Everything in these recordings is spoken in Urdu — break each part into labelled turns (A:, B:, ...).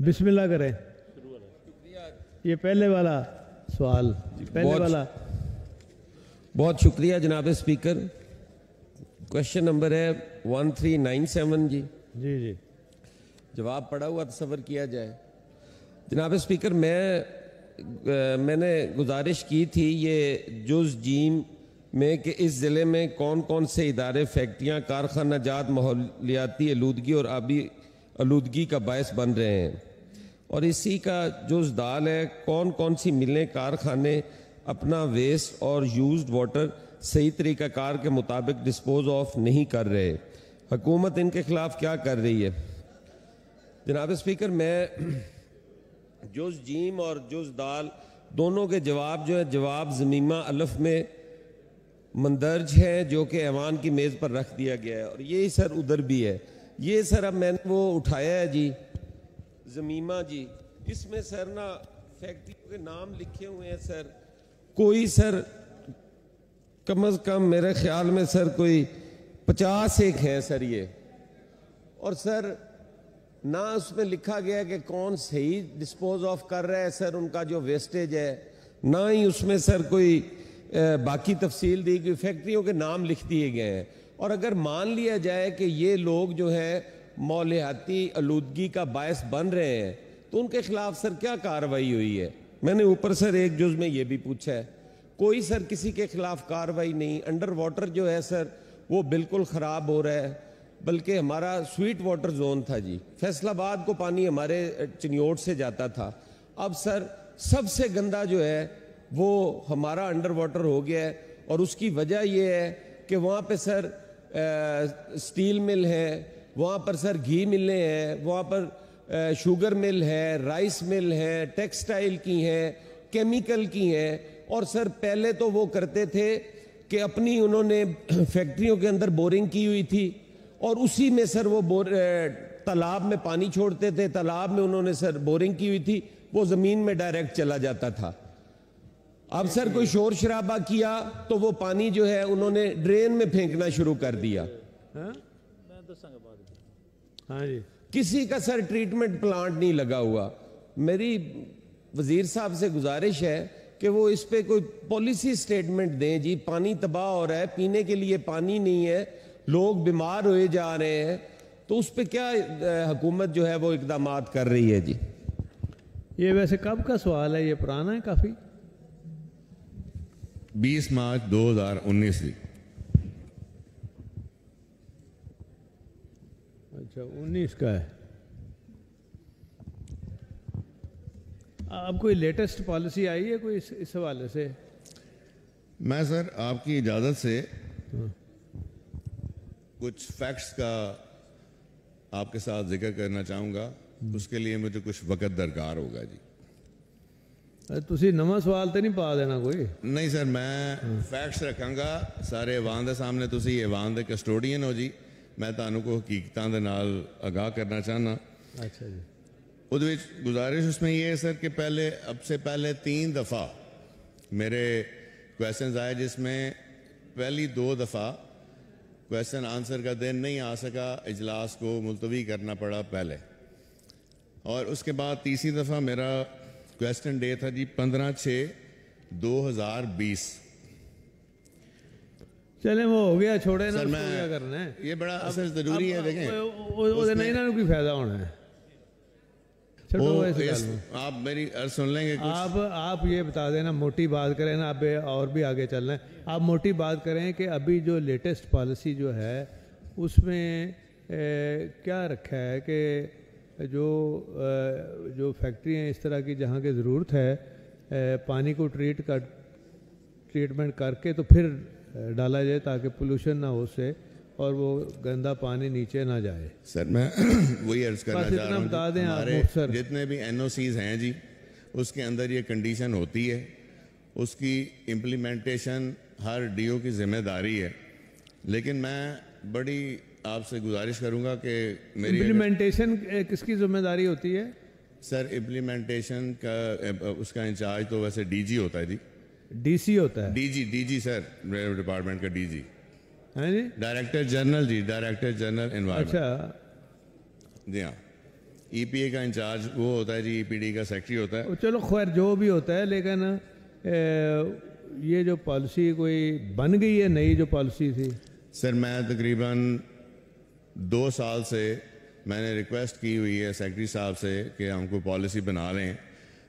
A: بسم اللہ کریں. یہ پہلے والا سوال
B: بہت شکریہ جناب اسپیکر. کوشچن نمبر ہے 1397 جی.
A: جی
B: جواب پڑھا ہوا تصور کیا جائے. جناب اسپیکر میں نے گزارش کی تھی یہ جز جیم میں کہ اس ضلع میں کون کون سے ادارے فیکٹریاں کارخانہ جات ماحولیاتی آلودگی اور آبی آلودگی کا باعث بن رہے ہیں، اور اسی کا جز دال ہے کون کون سی ملیں کارخانے اپنا ویسٹ اور یوزڈ واٹر صحیح طریقہ کار کے مطابق ڈسپوز آف نہیں کر رہے. حکومت ان کے خلاف کیا کر رہی ہے؟ جناب اسپیکر میں جز جیم اور جز دال دونوں کے جواب جو ہے جواب ضمیمہ الف میں مندرج ہے جو کہ ایوان کی میز پر رکھ دیا گیا ہے، اور یہی سر ادھر بھی ہے. یہ سر اب میں نے وہ اٹھایا ہے جی ضمیمہ جی. اس میں سر نا فیکٹریوں کے نام لکھے ہوئے ہیں سر. کوئی سر کم از کم میرے خیال میں سر کوئی 50 ایک ہیں سر یہ. اور سر نہ اس میں لکھا گیا کہ کون صحیح ڈسپوز آف کر رہا ہے سر ان کا جو ویسٹیج ہے، نہ ہی اس میں سر کوئی باقی تفصیل دی گئی. فیکٹریوں کے نام لکھ دیے گئے ہیں. اور اگر مان لیا جائے کہ یہ لوگ جو ہے ماحولیاتی آلودگی کا باعث بن رہے ہیں تو ان کے خلاف سر کیا کارروائی ہوئی ہے؟ میں نے اوپر سر ایک جز میں یہ بھی پوچھا ہے. کوئی سر کسی کے خلاف کارروائی نہیں. انڈر واٹر جو ہے سر وہ بالکل خراب ہو رہا ہے، بلکہ ہمارا سویٹ واٹر زون تھا جی. فیصل آباد کو پانی ہمارے چنیوٹ سے جاتا تھا. اب سر سب سے گندا جو ہے وہ ہمارا انڈر واٹر ہو گیا ہے، اور اس کی وجہ یہ ہے کہ وہاں پہ سر سٹیل مل ہے، وہاں پر سر گھی ملیں ہیں، وہاں پر شوگر مل ہے، رائس مل ہے، ٹیکسٹائل کی ہیں، کیمیکل کی ہیں. اور سر پہلے تو وہ کرتے تھے کہ اپنی انہوں نے فیکٹریوں کے اندر بورنگ کی ہوئی تھی اور اسی میں سر وہ تالاب میں پانی چھوڑتے تھے. تالاب میں انہوں نے سر بورنگ کی ہوئی تھی، وہ زمین میں ڈائریکٹ چلا جاتا تھا. اب سر کوئی شور شرابہ کیا تو وہ پانی جو ہے انہوں نے ڈرین میں پھینکنا شروع کر دیا.
A: ہاں جی.
B: کسی کا سر ٹریٹمنٹ پلانٹ نہیں لگا ہوا. میری وزیر صاحب سے گزارش ہے کہ وہ اس پہ کوئی پالیسی سٹیٹمنٹ دیں جی. پانی تباہ ہو رہا ہے، پینے کے لیے پانی نہیں ہے، لوگ بیمار ہوئے جا رہے ہیں، تو اس پہ کیا حکومت جو ہے وہ اقدامات کر رہی ہے جی؟
A: یہ ویسے کب کا سوال ہے؟ یہ پرانا ہے کافی.
C: 20 مارچ 2019 کی.
A: اچھا 19 کا ہے. اب کوئی لیٹسٹ پالیسی آئی ہے کوئی اس حوالے سے؟
C: میں سر آپ کی اجازت سے کچھ فیکٹس کا آپ کے ساتھ ذکر کرنا چاہوں گا. اس کے لیے مجھے کچھ وقت درکار ہوگا جی.
A: تسی نواں سوال تو نہیں پا دینا کوئی؟
C: نہیں سر، میں فیکٹس رکھاں گا سارے ایوان دے سامنے. تسی ایوان دے کسٹوڈین ہو جی. میں تانوں کو حقیقتاں دے نال آگاہ کرنا چاہنا.
A: اچھا جی.
C: گزارش اس میں یہ ہے سر کہ اب سے پہلے 3 دفعہ میرے کویسچنز آئے جس میں پہلی 2 دفعہ کویسچن آنسر کا دن نہیں آ سکا، اجلاس کو ملتوی کرنا پڑا پہلے. اور اس کے بعد تیسری دفعہ میرا کویسچن ڈے تھا جی 15/6/2020.
A: چلیں وہ ہو گیا، چھوڑے نا.
C: سر میں
A: کیا کرنا ہے،
C: یہ بڑا اصل ضروری ہے. دیکھیں
A: نہیں نا کوئی فائدہ ہونا ہے.
C: آپ میری عرض سن لیں گے.
A: آپ یہ بتا دینا، موٹی بات کریں نا. اب اور بھی آگے چلنا ہے. آپ موٹی بات کریں کہ ابھی جو لیٹسٹ پالیسی جو ہے اس میں کیا رکھا ہے کہ جو فیکٹریاں اس طرح کی جہاں کی ضرورت ہے پانی کو ٹریٹمنٹ کر کے تو پھر ڈالا جائے تاکہ پولوشن نہ ہو سے اور وہ گندا پانی نیچے نہ جائے.
C: سر میں وہی عرض کرنا چاہ رہا ہوں،
A: بتا دیں
C: ہمارے جتنے بھی NOCs ہیں جی اس کے اندر یہ کنڈیشن ہوتی ہے. اس کی امپلیمنٹیشن ہر DO کی ذمہ داری ہے. لیکن میں بڑی آپ سے گزارش کروں گا کہ میری
A: امپلیمنٹیشن کس کی ذمہ داری ہوتی ہے؟
C: سر امپلیمنٹیشن کا اس کا انچارج تو ویسے DG ہوتا ہے جی.
A: DC ہوتا ہے؟
C: DG سر، ڈپارٹمنٹ کا DG.
A: جی
C: ڈائریکٹر جنرل جی، ڈائریکٹر جنرل انوائرمنٹ.
A: اچھا
C: جی ہاں. ای پی اے کا انچارج وہ ہوتا ہے جی، ای پی ڈی کا سیکٹری ہوتا ہے.
A: چلو خیر جو بھی ہوتا ہے، لیکن یہ جو پالیسی کوئی بن گئی ہے نئی جو پالیسی تھی؟
C: سر میں تقریباً 2 سال سے میں نے ریکویسٹ کی ہوئی ہے سیکرٹری صاحب سے کہ ہم کو پالیسی بنا لیں.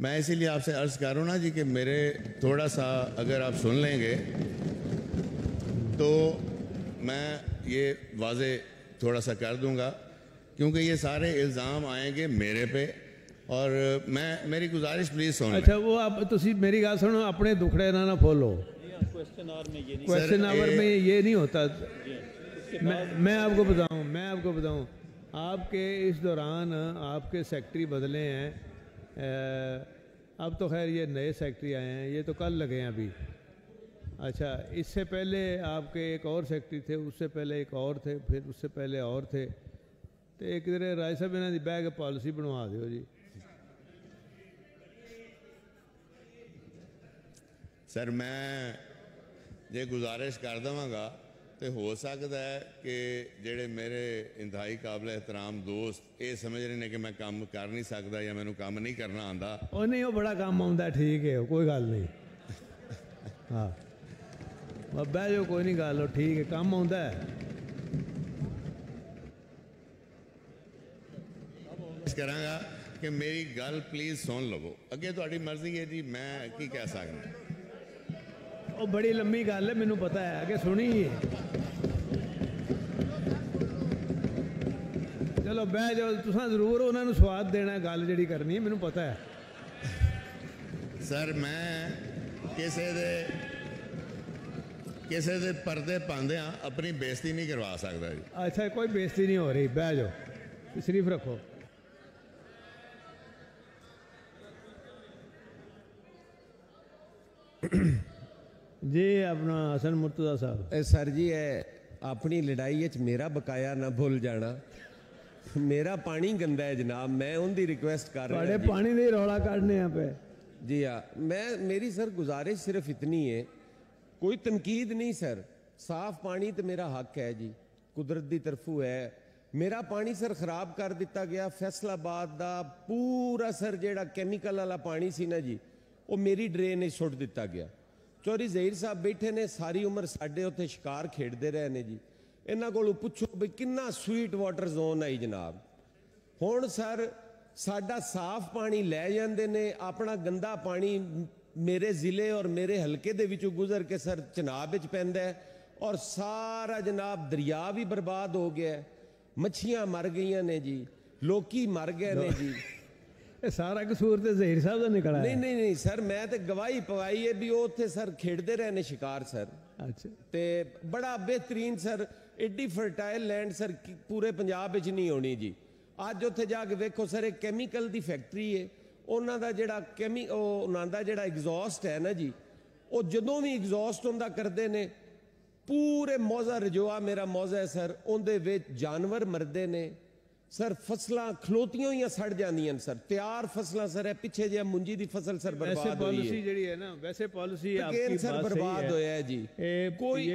C: میں اسی لیے آپ سے عرض کر رہا ہوں نا جی کہ میرے تھوڑا سا اگر آپ سن لیں گے تو میں یہ واضح تھوڑا سا کر دوں گا، کیونکہ یہ سارے الزام آئیں گے میرے پہ، اور میری گزارش پلیز سن لیں.
A: اچھا وہ آپ تسی میری گل سنو، اپنے دکھڑے نہ کھولو. کوشچن آور میں یہ نہیں ہوتا. میں آپ کو بتاؤں آپ کے اس دوران آپ کے سیکٹری بدلے ہیں. اب تو خیر یہ نئے سیکٹری آئے ہیں، یہ تو کل لگے ہیں ابھی. اچھا اس سے پہلے آپ کے ایک اور سیکٹری تھے، اس سے پہلے ایک اور تھے، پھر اس سے پہلے اور تھے. تو ایک ادھر راج صاحب انہوں نے بہ کے پالیسی بنوا دیو جی.
C: سر میں یہ گزارش کر دوں گا تو ہو سکتا ہے کہ جڑے میرے انتہائی قابل احترام دوست یہ سمجھ رہے ہیں کہ میں کام کر نہیں سکتا یا میں کام نہیں کرنا آتا.
A: وہ نہیں، وہ بڑا کام آتا ہے، ٹھیک ہے کوئی گل نہیں. ہاں بہ جو کوئی نہیں گل، ٹھیک ہے کام آتا ہے.
C: کراں گا کہ میری گل پلیز سن لو، اگے تہاڈی مرضی ہے جی، میں کی کہہ سکنا.
A: وہ بڑی لمبی گل ہے، مینوں پتہ ہے، اگے سنی ہے. چلو بہ جاؤ، تساں ضرور انہوں نے سواد دینا ہے گل جڑی کرنی ہے، مینوں پتہ ہے.
C: سر میں کسے دے پردے پاندے ہاں اپنی بےزتی نہیں کروا سکتا جی.
A: اچھا کوئی بےزتی نہیں ہو رہی، بہ جاؤ تشریف رکھو. جی اپنا حسن مرتضیٰ صاحب.
B: سر جی اپنی لڑائی میرا بقایا نہ بھول جانا. میرا پانی گندا ہے جناب، میں ان دی ریکویسٹ کر رہا ہوں.
A: بڑے پانی دے رولا کاٹنے ہیں پہ.
B: جی ہاں، میری سر گزارش صرف اتنی ہے، کوئی تنقید نہیں سر. صاف پانی تو میرا حق ہے جی، قدرت دی طرفوں ہے. میرا پانی سر خراب کر دیتا گیا. فیصل آباد دا پورا سر جیڑا کیمیکل والا پانی سی نا جی، وہ میری ڈرین چھوڑ دیتا گیا. چوری ظہیر صاحب بیٹھے نے، ساری عمر ساڈے اتنے شکار کھیڈتے رہے نے جی. انہاں کولوں پوچھو بھئی کنا سویٹ واٹر زون آئی جناب. ہن سر ساڈا صاف پانی لے جاندے نے، اپنا گندا پانی میرے ضلع اور میرے حلقے دے وچوں گزر کے سر چناب وچ پیندا ہے، اور سارا جناب دریا بھی برباد ہو گیا ہے. مچھیاں مر گئیاں نے جی، لوکی مر گئے نے جی.
A: سارا قصور تے ظہیر صاحب دا نکلا ہے.
B: نہیں سر، میں تے گواہی پوائی ہے بھی وہ اتنے سر کھیڈتے رہے نے شکار سر.
A: اچھا
B: تے بڑا بہترین سر، ایڈی فرٹائل لینڈ سر پورے پنجاب وچ نہیں ہونی جی. اج اتنے جا کے ویکھو سر، ایک کیمیکل دی فیکٹری ہے، انہاں دا جڑا ایگزاسٹ ہے نا جی، وہ جدوں بھی ایگزاسٹ ہوندا کردے نے، پورے موضع رجوع میرا موضع ہے سر، اندے وچ جانور مردے نے سر. فصلاں کھلوتیاں ہوئی سڑ جاندیاں سر، تیار فصلاں سر ہے، پیچھے جے منجی دی فصل سر برباد ہوئی ہے.
A: پالیسی جڑی ہے نا، ویسے پالیسی آپ کی
B: سر برباد ہویا ہے جی.
A: کوئی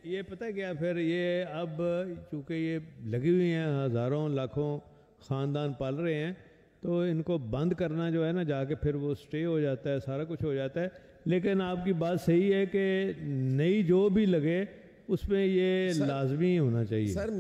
A: یہ پتہ کیا، پھر یہ اب چونکہ یہ لگی ہوئی ہیں، ہزاروں لاکھوں خاندان پال رہے ہیں، تو ان کو بند کرنا جو ہے نا، جا کے پھر وہ سٹے ہو جاتا ہے، سارا کچھ ہو جاتا ہے. لیکن آپ کی بات صحیح ہے کہ نئی جو بھی لگے اس میں یہ لازمی ہونا چاہیے.
B: سر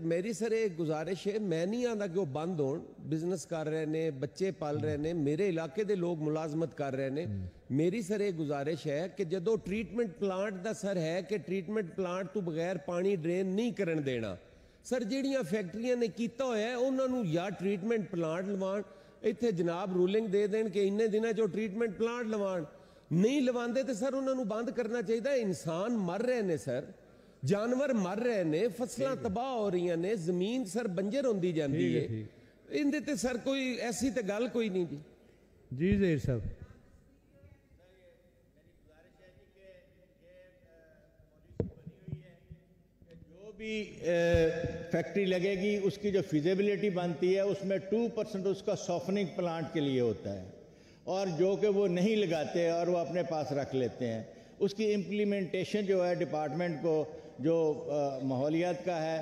B: میری سر ایک گزارش ہے، میں نہیں آندا کہ وہ بند ہون. بزنس کر رہے نے، بچے پال رہے نے، میرے علاقے دے لوگ ملازمت کر رہے نے. میری سر ایک گزارش ہے کہ جدو ٹریٹمنٹ پلانٹ دا سر ہے کہ ٹریٹمنٹ پلانٹ تو بغیر پانی ڈرین نہیں کرن دینا. سر جیڑیاں فیکٹریاں نے کیتا ہوا ہے انہوں نے یا ٹریٹمنٹ پلانٹ لوان، ایتھے جناب رولنگ دے دین کہ انہیں دنوں جو ٹریٹمنٹ پلانٹ لوان. نہیں لواندے تو سر انہوں نے بند کرنا چاہیے. انسان مر رہے نے سر، جانور مر رہے نے، فصلاں تباہ ہو رہی ہیں، زمین سر بنجر ہوندی جاندی ہے. اندے تے سر کوئی ایسی تے گل کوئی نہیں جی.
A: جی ظہیر صاحب.
D: جو بھی فیکٹری لگے گی اس کی جو فیزیبلٹی بنتی ہے اس میں 2% اس کا سافننگ پلانٹ کے لیے ہوتا ہے، اور جو کہ وہ نہیں لگاتے اور وہ اپنے پاس رکھ لیتے ہیں. اس کی امپلیمنٹیشن جو ہے ڈپارٹمنٹ کو جو ماحولیات کا ہے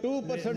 D: 2%